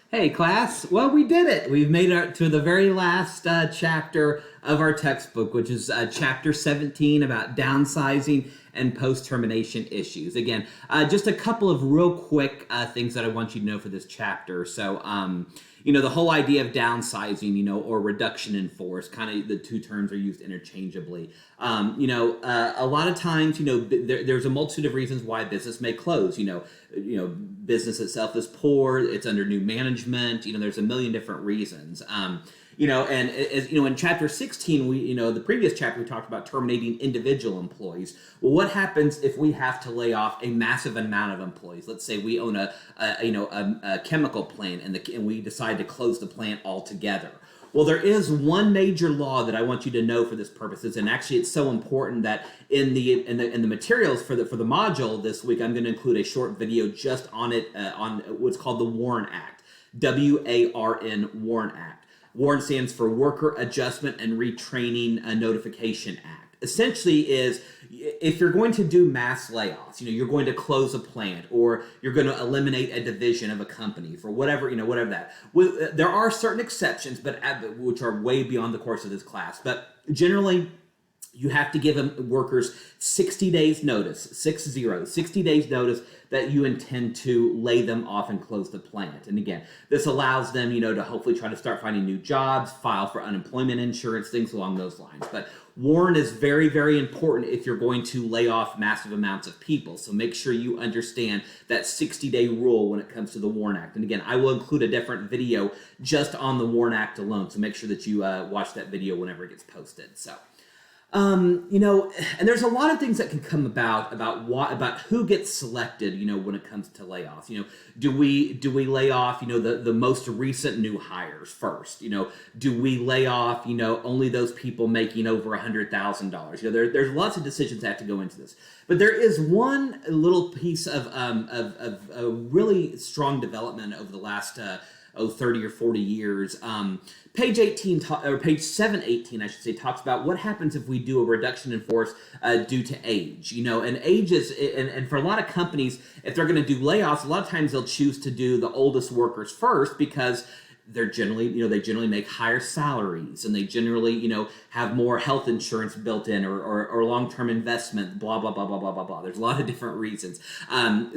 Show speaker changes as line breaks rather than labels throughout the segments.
Hey, class. Well, we did it. We've made it to the very last chapter of our textbook, which is chapter 17 about downsizing and post termination issues. Again, just a couple of real quick things that I want you to know for this chapter. The whole idea of downsizing, or reduction in force, kind of the two terms are used interchangeably. A lot of times, there's a multitude of reasons why a business may close. Business itself is poor, it's under new management. There's a million different reasons. And as in chapter 16, the previous chapter, we talked about terminating individual employees. Well, what happens if we have to lay off a massive amount of employees? Let's say we own a chemical plant, and we decide to close the plant altogether. Well, there is one major law that I want you to know for this purposes, and actually, it's so important that in the materials for the module this week, I'm going to include a short video just on it, on what's called the WARN Act, WARN, WARN Act. WARN stands for Worker Adjustment and Retraining Notification Act. Essentially, is if you're going to do mass layoffs, you're going to close a plant, or you're going to eliminate a division of a company for whatever that. There are certain exceptions, but which are way beyond the course of this class. But generally, you have to give workers 60 days notice, 60 days notice that you intend to lay them off and close the plant. And again, this allows them, to hopefully try to start finding new jobs, file for unemployment insurance, things along those lines. But WARN is very, very important if you're going to lay off massive amounts of people. So make sure you understand that 60-day rule when it comes to the WARN Act. And again, I will include a different video just on the WARN Act alone. So make sure that you watch that video whenever it gets posted. And there's a lot of things that can come about who gets selected, when it comes to layoffs. Do we lay off, the most recent new hires first? Do we lay off, only those people making over $100,000? There's lots of decisions that have to go into this. But there is one little piece of a really strong development over the last 30 or 40 years. Page 18, or page 718, I should say, talks about what happens if we do a reduction in force due to age. And age is, and for a lot of companies, if they're going to do layoffs, a lot of times they'll choose to do the oldest workers first because they're generally, they generally make higher salaries, and they generally, have more health insurance built in, or long-term investment, blah, blah, blah, blah, blah, blah, blah. There's a lot of different reasons.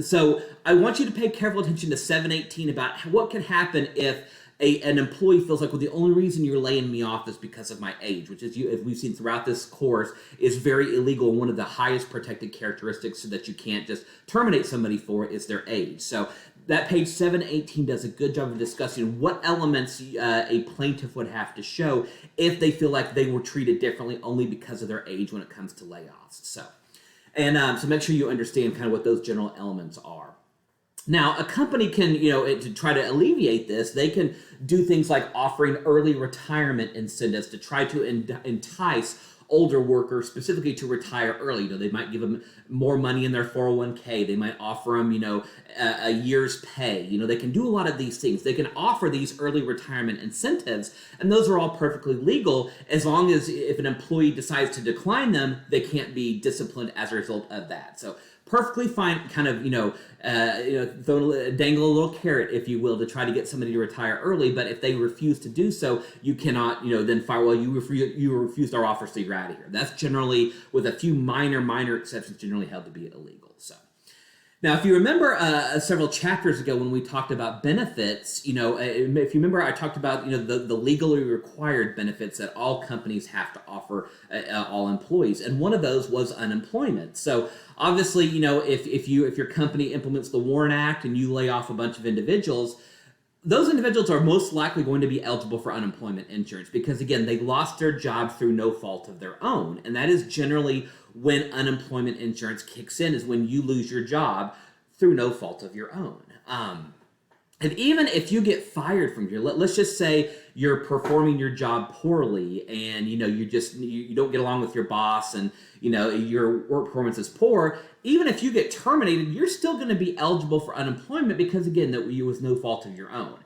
So I want you to pay careful attention to 718 about what can happen if an employee feels like, well, the only reason you're laying me off is because of my age, which is, as we've seen throughout this course, is very illegal. One of the highest protected characteristics that you can't just terminate somebody for is their age. So that page 718 does a good job of discussing what elements a plaintiff would have to show if they feel like they were treated differently only because of their age when it comes to layoffs. So make sure you understand kind of what those general elements are. Now, a company can, to try to alleviate this, they can do things like offering early retirement incentives to try to entice older workers specifically to retire early. They might give them more money in their 401k. They might offer them, a year's pay. They can do a lot of these things. They can offer these early retirement incentives, and those are all perfectly legal as long as if an employee decides to decline them, they can't be disciplined as a result of that. So perfectly fine, kind of, dangle a little carrot, if you will, to try to get somebody to retire early. But if they refuse to do so, you cannot, then fire. Well, you refused our offer, so you're out of here. That's generally, with a few minor exceptions, generally held to be illegal. So. Now, if you remember several chapters ago when we talked about benefits, if you remember, I talked about, the legally required benefits that all companies have to offer all employees. And one of those was unemployment. So obviously, if your company implements the WARN Act and you lay off a bunch of individuals, those individuals are most likely going to be eligible for unemployment insurance because, again, they lost their job through no fault of their own. And that is generally when unemployment insurance kicks in, is when you lose your job through no fault of your own. And even if you get fired from let's just say you're performing your job poorly, and you don't get along with your boss, and your work performance is poor, even if you get terminated, you're still going to be eligible for unemployment because, again, that was no fault of your own.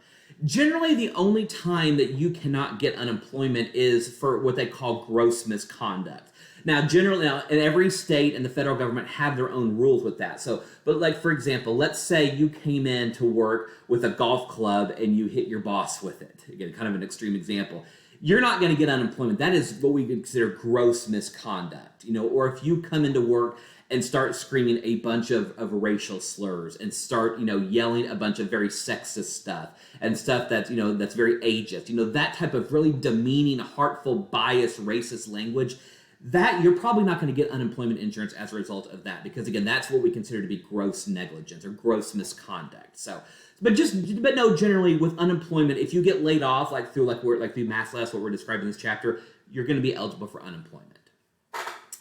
Generally, the only time that you cannot get unemployment is for what they call gross misconduct. Now, generally, in every state and the federal government have their own rules with that. But like, for example, let's say you came in to work with a golf club and you hit your boss with it. Again, kind of an extreme example. You're not going to get unemployment. That is what we consider gross misconduct. Or if you come into work and start screaming a bunch of racial slurs and start, yelling a bunch of very sexist stuff and stuff that's, that's very ageist, that type of really demeaning, hurtful, biased, racist language, that you're probably not going to get unemployment insurance as a result of that, because again, that's what we consider to be gross negligence or gross misconduct. But no, generally with unemployment, if you get laid off, through mass layoffs, what we're describing in this chapter, you're going to be eligible for unemployment.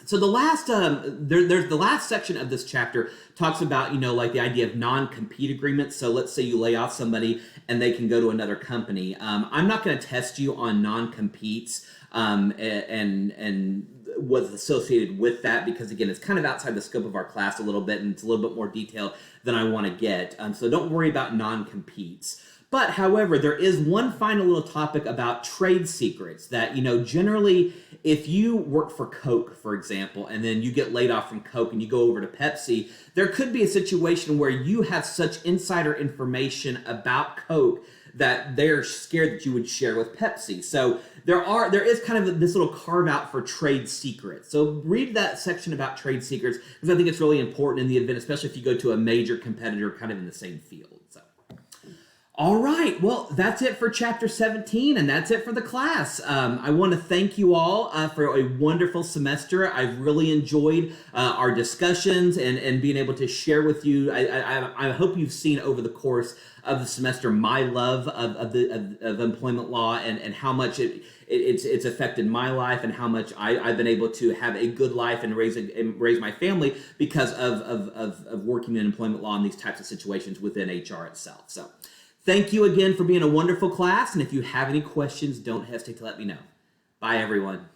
So the last, there's the last section of this chapter talks about, the idea of non-compete agreements. So let's say you lay off somebody and they can go to another company. I'm not going to test you on non-competes and what's associated with that, because again, it's kind of outside the scope of our class a little bit, and it's a little bit more detailed than I want to get. So don't worry about non-competes. But however, there is one final little topic about trade secrets that, generally, if you work for Coke, for example, and then you get laid off from Coke and you go over to Pepsi, there could be a situation where you have such insider information about Coke that they're scared that you would share with Pepsi. So there is kind of this little carve out for trade secrets. So read that section about trade secrets, because I think it's really important in the event, especially if you go to a major competitor kind of in the same field. All right, well, that's it for Chapter 17, and that's it for the class. I want to thank you all for a wonderful semester. I've really enjoyed our discussions and being able to share with you. I hope you've seen over the course of the semester my love of employment law and how much it's affected my life, and how much I've been able to have a good life and raise my family because of working in employment law in these types of situations within HR itself. So thank you again for being a wonderful class, and if you have any questions, don't hesitate to let me know. Bye, everyone.